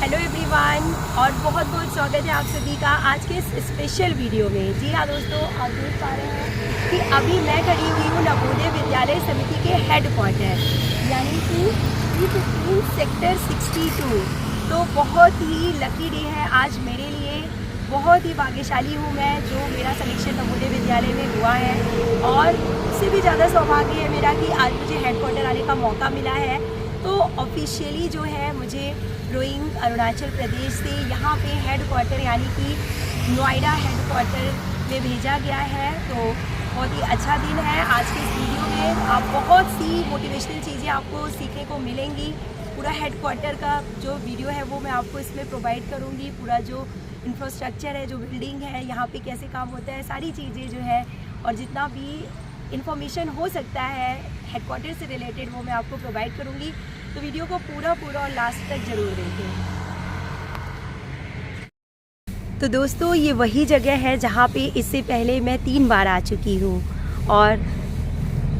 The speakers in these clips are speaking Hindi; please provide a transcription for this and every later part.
हेलो एवरीवन और बहुत बहुत स्वागत है आप सभी का आज के इस स्पेशल वीडियो में। जी हाँ दोस्तों, आप देख पा रहे हैं कि अभी मैं खड़ी हुई हूँ नवोदय विद्यालय समिति के हेडक्वार्टर यानी कि E15 सेक्टर 62। तो बहुत ही लकी डे है आज मेरे लिए। बहुत ही भाग्यशाली हूँ मैं जो मेरा सिलेक्शन नवोदय विद्यालय में हुआ है, और उससे भी ज़्यादा सौभाग्य है मेरा कि आज मुझे हेडक्वार्टर आने का मौका मिला है। तो ऑफिशियली जो है मुझे रोइंग अरुणाचल प्रदेश से यहाँ पे हेडक्वार्टर यानी कि नोएडा हेडक्वार्टर में भेजा गया है। तो बहुत ही अच्छा दिन है। आज के इस वीडियो में आप बहुत सी मोटिवेशनल चीज़ें आपको सीखने को मिलेंगी। पूरा हेडक्वार्टर का जो वीडियो है वो मैं आपको इसमें प्रोवाइड करूँगी। पूरा जो इंफ्रास्ट्रक्चर है, जो बिल्डिंग है, यहाँ पे कैसे काम होता है, सारी चीज़ें जो है और जितना भी इन्फॉर्मेशन हो सकता है हेडक्वार्टर से रिलेटेड वो मैं आपको प्रोवाइड करूँगी। तो वीडियो को पूरा और लास्ट तक ज़रूर देखें। तो दोस्तों, ये वही जगह है जहाँ पे इससे पहले मैं 3 बार आ चुकी हूँ। और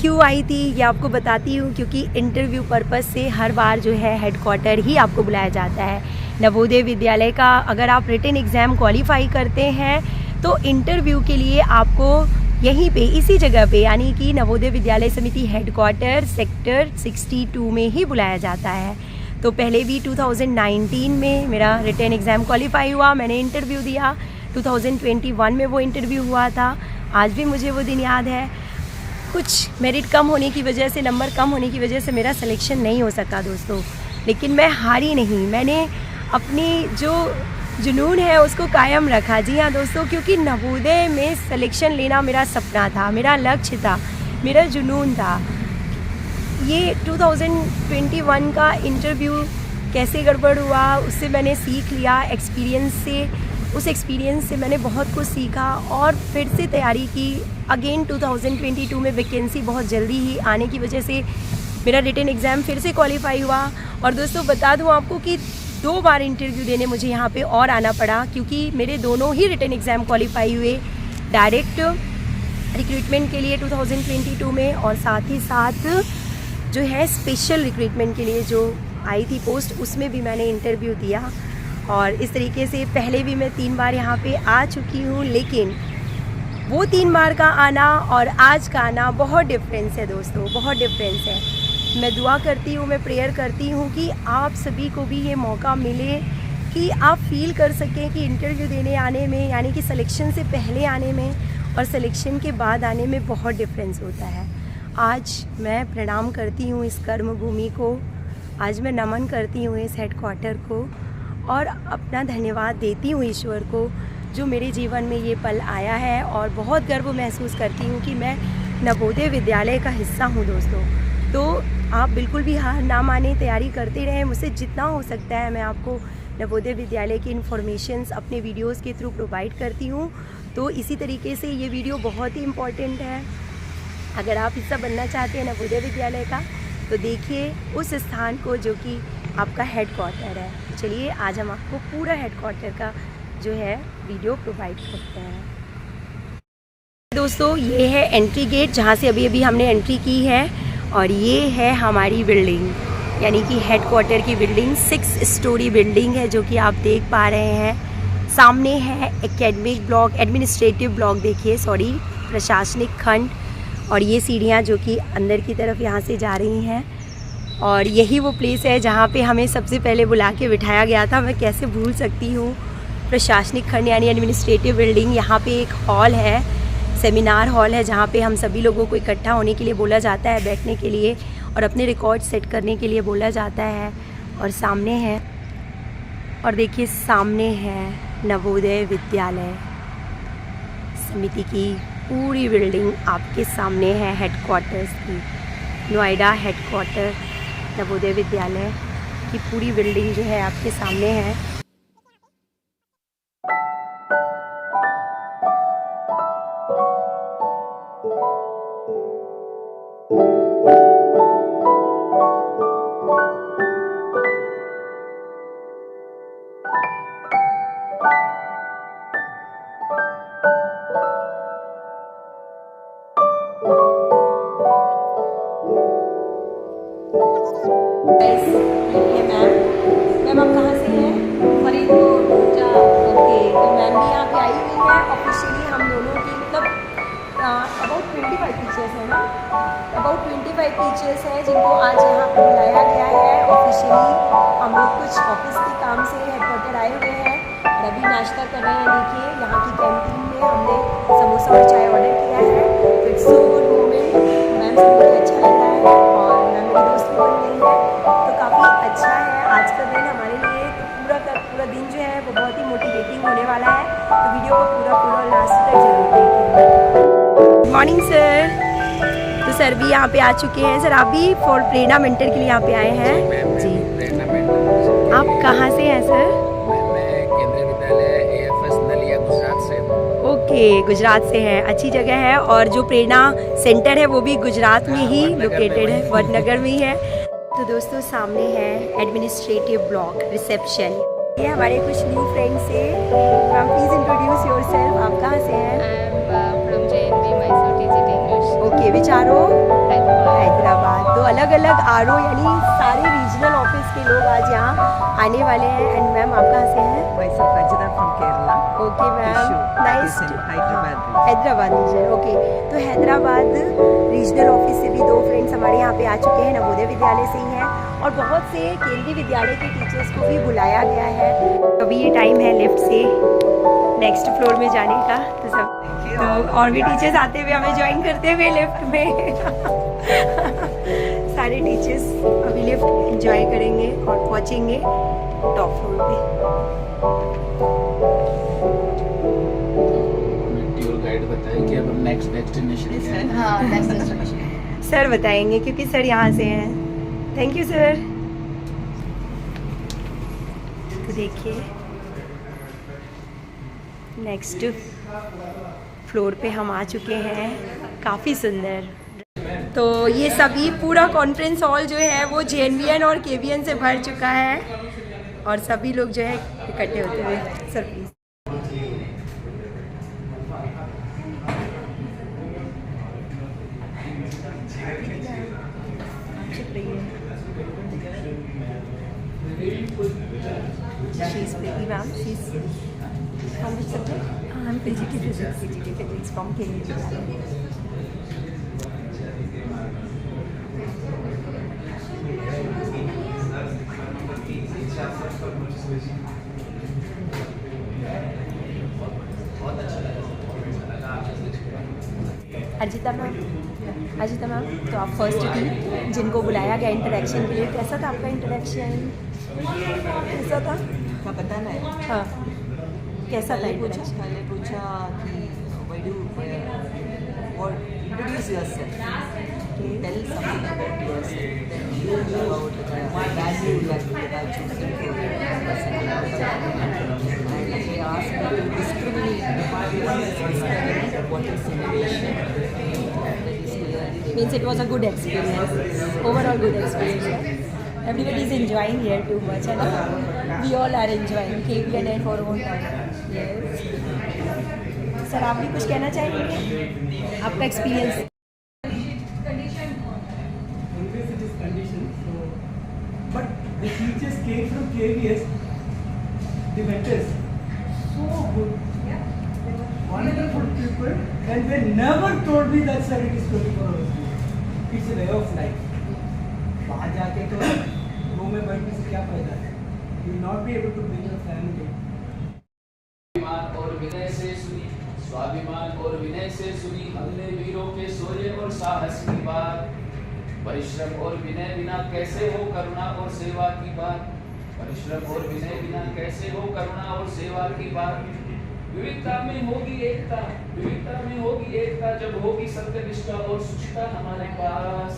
क्यों आई थी ये आपको बताती हूँ, क्योंकि इंटरव्यू पर्पस से हर बार जो है हेडक्वार्टर ही आपको बुलाया जाता है नवोदय विद्यालय का। अगर आप रिटन एग्ज़ाम क्वालिफाई करते हैं तो इंटरव्यू के लिए आपको यहीं पे इसी जगह पे यानी कि नवोदय विद्यालय समिति हेडक्वार्टर सेक्टर 62 में ही बुलाया जाता है। तो पहले भी 2019 में मेरा रिटन एग्ज़ाम क्वालिफाई हुआ, मैंने इंटरव्यू दिया। 2021 में वो इंटरव्यू हुआ था। आज भी मुझे वो दिन याद है। कुछ मेरिट कम होने की वजह से, नंबर कम होने की वजह से मेरा सिलेक्शन नहीं हो सका दोस्तों, लेकिन मैं हारी नहीं। मैंने अपनी जो जुनून है उसको कायम रखा। जी हाँ दोस्तों, क्योंकि नवोदय में सिलेक्शन लेना मेरा सपना था, मेरा लक्ष्य था, मेरा जुनून था। ये 2021 का इंटरव्यू कैसे गड़बड़ हुआ उससे मैंने सीख लिया। उस एक्सपीरियंस से मैंने बहुत कुछ सीखा और फिर से तैयारी की। अगेन 2022 में वैकेंसी बहुत जल्दी ही आने की वजह से मेरा रिटन एग्ज़ाम फिर से क्वालिफाई हुआ। और दोस्तों बता दूं आपको कि 2 बार इंटरव्यू देने मुझे यहाँ पे और आना पड़ा, क्योंकि मेरे दोनों ही रिटन एग्ज़ाम क्वालिफाई हुए डायरेक्ट रिक्रूटमेंट के लिए 2022 में, और साथ ही साथ जो है स्पेशल रिक्रूटमेंट के लिए जो आई थी पोस्ट उसमें भी मैंने इंटरव्यू दिया। और इस तरीके से पहले भी मैं 3 बार यहाँ पे आ चुकी हूँ, लेकिन वो 3 बार का आना और आज का आना बहुत डिफरेंस है दोस्तों, बहुत डिफरेंस है। मैं दुआ करती हूँ, मैं प्रेयर करती हूँ कि आप सभी को भी ये मौका मिले कि आप फील कर सकें कि इंटरव्यू देने आने में यानी कि सिलेक्शन से पहले आने में और सिलेक्शन के बाद आने में बहुत डिफरेंस होता है। आज मैं प्रणाम करती हूँ इस कर्म भूमि को, आज मैं नमन करती हूँ इस हेडक्वार्टर को और अपना धन्यवाद देती हूँ ईश्वर को जो मेरे जीवन में ये पल आया है। और बहुत गर्व महसूस करती हूँ कि मैं नवोदय विद्यालय का हिस्सा हूँ दोस्तों। तो आप बिल्कुल भी हार ना माने, तैयारी करते रहें। मुझसे जितना हो सकता है मैं आपको नवोदय विद्यालय की इन्फॉर्मेशंस अपने वीडियोस के थ्रू प्रोवाइड करती हूँ। तो इसी तरीके से ये वीडियो बहुत ही इम्पॉर्टेंट है। अगर आप हिस्सा बनना चाहते हैं नवोदय विद्यालय का तो देखिए उस स्थान को जो कि आपका हेडक्वार्टर है। चलिए आज हम आपको पूरा हेडक्वार्टर का जो है वीडियो प्रोवाइड करते हैं। दोस्तों ये है एंट्री गेट जहाँ से अभी हमने एंट्री की है, और ये है हमारी बिल्डिंग यानी कि हेडक्वार्टर की बिल्डिंग। 6 स्टोरी बिल्डिंग है जो कि आप देख पा रहे हैं। सामने है एकेडमिक ब्लॉक, एडमिनिस्ट्रेटिव ब्लॉक प्रशासनिक खंड, और ये सीढ़ियाँ जो कि अंदर की तरफ यहाँ से जा रही हैं। और यही वो प्लेस है जहाँ पे हमें सबसे पहले बुला के बिठाया गया था। मैं कैसे भूल सकती हूँ। प्रशासनिक खंड यानी एडमिनिस्ट्रेटिव बिल्डिंग। यहाँ पे एक हॉल है, सेमिनार हॉल है, जहाँ पे हम सभी लोगों को इकट्ठा होने के लिए बोला जाता है, बैठने के लिए और अपने रिकॉर्ड सेट करने के लिए बोला जाता है। और सामने है, और देखिए सामने है नवोदय विद्यालय समिति की पूरी बिल्डिंग आपके सामने है। हेडक्वार्टर्स की नोएडा हेडक्वार्टर नवोदय विद्यालय की पूरी बिल्डिंग जो है आपके सामने है। मैम आप कहाँ से हैं? टाइम है ऑफिशियली हम दोनों की, मतलब अबाउट 25 टीचर्स हैं ना, अबाउट 25 टीचर्स हैं जिनको आज यहाँ पर बुलाया गया है ऑफिशियली। हम लोग कुछ ऑफिस के काम से हेडक्वार्टर आए हुए हैं और अभी नाश्ता कर रहे हैं। देखिए यहाँ की कैंटीन में हमने समोसा और चाय ऑर्डर किया है। It's so good moment, ma'am से बहुत अच्छा लग रहा है और मैम मेरी दोस्त भी बन गई है, तो काफ़ी अच्छा है आज का दिन हमारे लिए। तो पूरा दिन जो है वो बहुत ही मोटिवेटिंग होने वाला है, तो वीडियो को पूरा लास्ट तक जरूर देखिए। Good morning sir. तो सर भी यहाँ पे आ चुके हैं। सर आप भी फॉर प्रेरणा मेंटर के लिए यहाँ पे आए हैं जी? आप कहाँ से हैं सर? मैं केंद्रीय विद्यालय AFS नलिया गुजरात से हूँ। ओके, गुजरात से हैं, अच्छी जगह है। और जो प्रेरणा सेंटर है वो भी गुजरात में ही लोकेटेड है, वडनगर में ही है। तो दोस्तों सामने है एडमिनिस्ट्रेटिव ब्लॉक रिसेप्शन। ये हमारे कुछ न्यू फ्रेंड्स से। मैम प्लीज इंट्रोड्यूस योरसेल्फ, आप कहाँ से हैं? from JNP, Mysore TGT English. Okay, which RO? Hyderabad. Hyderabad. तो अलग अलग आरओ यानी सारे रीजनल ऑफिस के लोग आज यहाँ आने वाले हैं। एंड मैम आप कहाँ से हैं? Myself Ajita from Kerala. Okay ma'am, Issue. Nice. It is in Hyderabad region. Hyderabad region, okay. तो हैदराबाद रीजनल ऑफिस से भी 2 फ्रेंड्स हमारे यहाँ पे आ चुके हैं, नवोदय विद्यालय से ही हैं और बहुत से केंद्रीय विद्यालय के टीचर्स को भी बुलाया गया है। अभी ये टाइम है लिफ्ट से नेक्स्ट फ्लोर में जाने का, तो सब तो और भी टीचर्स आते हुए हमें ज्वाइन करते हुए लिफ्ट में सारे टीचर्स अभी लिफ्ट एंजॉय करेंगे और पहुँचेंगे टॉप फ्लोर पे। टूर गाइड बताए कि अब हम नेक्स्ट डेस्टिनेशन क्या है। हाँ, next destination. सर बताएंगे क्योंकि सर यहाँ से हैं। Thank you sir. तो देखिए नेक्स्ट फ्लोर पे हम आ चुके हैं, काफ़ी सुंदर। तो ये सभी पूरा कॉन्फ्रेंस हॉल जो है वो JNVN और KVN से भर चुका है और सभी लोग जो है इकट्ठे होते हुए। Sir please. She's Preeti ma'am. She's from which subject? I'm PGT Physics. PGT Physics from KVN. Arjita ma'am, तो आप फर्स्ट थी जिनको बुलाया गया इंटरेक्शन के लिए। कैसा था आपका इंटरेक्शन? कैसा था? क्या बताना है? हाँ, कैसा था पहले इंटरेक्शन? पूछा कि why do what introduce yourself, tell something about yourself, then you about the value you are choosing for yourself. And they asked me to discriminate what is innovation. Means it was a good experience, overall good experience. Everybody is enjoying here too much, है ना? We all are enjoying KVN and for own time. Yes. Sir आप भी कुछ कहना चाहेंगे? आपका experience? But the teachers came from KVS, the mentors, so good, wonderful people, and they never told me that sir it is 24 hours. It's a way of life. वहाँ जाके तो रूम में बैठने से क्या फायदा है? You will not be able to bring your family. स्वाभिमान और विनय से सुनी, स्वाभिमान और विनय से सुनी हमने वीरों के शौर्य और साहस की बात। परिश्रम और विनय बिना कैसे हो करुणा और सेवा की बात। परिश्रम और विनय बिना कैसे हो करुणा और सेवा की बात। विविधता में होगी एकता, विविधता में होगी एकता जब होगी सत्यनिष्ठा और शुचिता हमारे पास।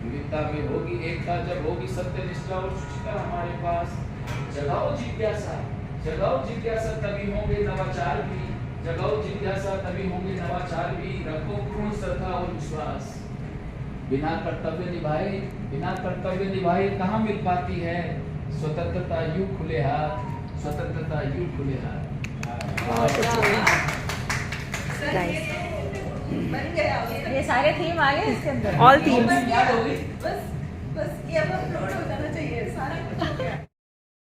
विविधता में होगी एकता जब होगी सत्यनिष्ठा और शुचिता हमारे पास। जगाओ जिज्ञासा, जगाओ जिज्ञासा तभी होंगे नवाचार भी। जगाओ जिज्ञासा तभी होंगे नवाचार भी। रखो पूर्ण श्रद्धा और विश्वास। बिना कर्तव्य निभाए कहाँ मिल पाती है स्वतंत्रता यूं खुले हाथ, स्वतंत्रता यूं खुले हाथ। ये सारे थीम आ गए इसके अंदर। All themes.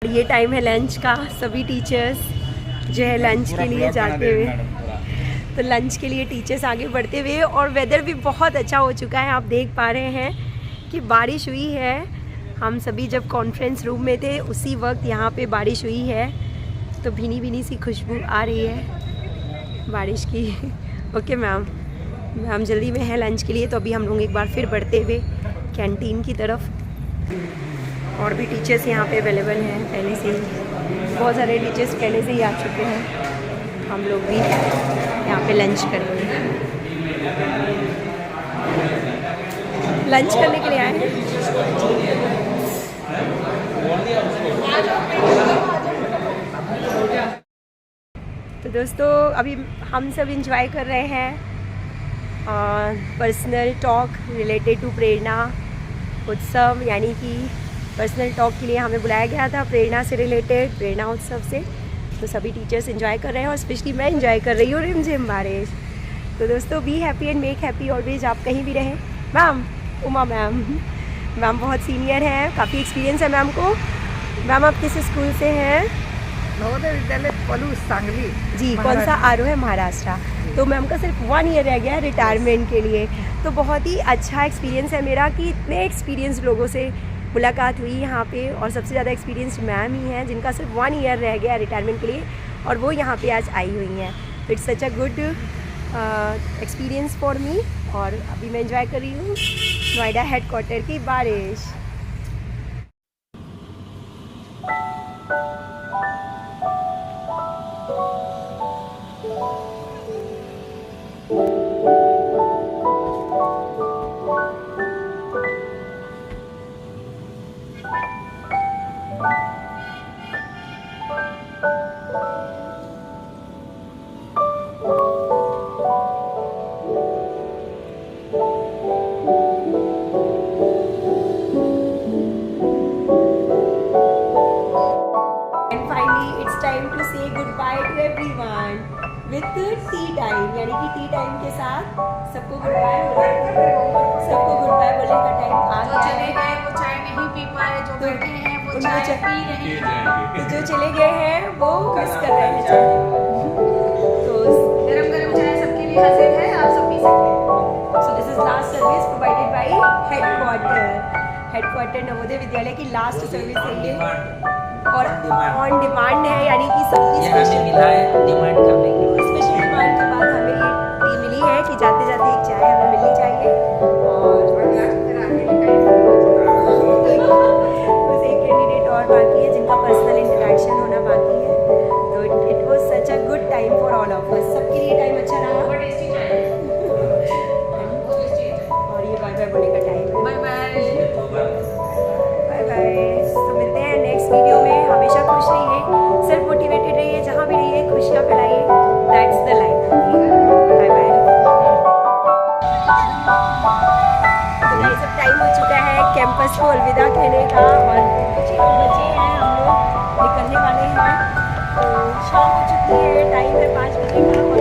ये टाइम है लंच का। सभी टीचर्स जो है लंच के लिए जाते हुए। तो लंच के लिए टीचर्स आगे बढ़ते हुए, और वेदर भी बहुत अच्छा हो चुका है। आप देख पा रहे हैं कि बारिश हुई है। हम सभी जब कॉन्फ्रेंस रूम में थे उसी वक्त यहाँ पे बारिश हुई है, तो भीनी भीनी सी खुशबू आ रही है बारिश की। ओके मैम जल्दी में है लंच के लिए, तो अभी हम लोग एक बार फिर बढ़ते हुए कैंटीन की तरफ। और भी टीचर्स यहाँ पे अवेलेबल हैं पहले से ही, बहुत सारे टीचर्स पहले से ही आ चुके हैं। हम लोग भी यहाँ पे लंच करेंगे, लंच करने के लिए आए हैं। तो दोस्तों अभी हम सब इंजॉय कर रहे हैं पर्सनल टॉक रिलेटेड टू प्रेरणा उत्सव, यानी कि पर्सनल टॉक के लिए हमें बुलाया गया था प्रेरणा से रिलेटेड, प्रेरणा उत्सव से। तो सभी टीचर्स एंजॉय कर रहे हैं और स्पेशली मैं एंजॉय कर रही हूँ रिमझिम बारिश। तो दोस्तों be happy and make happy always, आप कहीं भी रहें। मैम उमा मैम बहुत सीनियर हैं, काफ़ी एक्सपीरियंस है मैम को। मैम आप किस स्कूल से हैं? नवोदय विद्यालय पलूस सांगली जी, कौन सा आरो है? महाराष्ट्र। तो मैम का सिर्फ 1 ईयर रह गया है रिटायरमेंट के लिए। तो बहुत ही अच्छा एक्सपीरियंस है मेरा कि इतने एक्सपीरियंस लोगों से मुलाकात हुई यहाँ पे, और सबसे ज़्यादा एक्सपीरियंस मैम ही हैं जिनका सिर्फ 1 ईयर रह गया रिटायरमेंट के लिए, और वो यहाँ पे आज आई हुई हैं। तो it's such a good experience for me. और अभी मैं एंजॉय कर रही हूँ नोएडा हेडक्वार्टर की बारिश। विथ टी टाइम, यानी कि टी टाइम के साथ सबको गुड बाय बोलने का टाइम आ गया है। वो चाय नहीं पी पाए, जो बैठे हैं वो चाय पी रहे हैं, जो चले गए हैं वो मिस कर रहे हैं चाय। तो गरम गरम चाय सबके लिए हाजिर है, आप सब पी सकते हैं। So this is last service provided by headquarter Navodaya Vidyalaya की लास्ट सर्विस है ये, और ऑन डिमांड है, यानी कि सबकी स्पेशल डिमांड करने की स्पेशल डिमांड के बाद हमें ये मिली है कि जाते जाते एक चाय हमें मिलनी चाहिए। और बस एक कैंडिडेट और बाकी है जिनका पर्सनल इंटरेक्शन होना बाकी है। तो it was such a good time for all of us, सबके लिए टाइम अच्छा रहा। बहुत टेस्टी चाय है, बहुत टेस्टी है। और ये बाय बाय बोलने का टाइम है। Bye bye. Bye bye. तो मिलते हैं नेक्स्ट वीडियो में। हमेशा खुश रहिए, सेल्फ मोटिवेटेड रहिए, जहाँ भी रहिए खुशियाँ फैलाइए। That's the life. Bye bye. तो गाइस अब टाइम हो चुका है कैंपस को अलविदा कहने का, और कुछ ही बचे हैं, हम लोग निकलने वाले हैं। तो शाम हो चुकी है, टाइम है 5 बजे का, और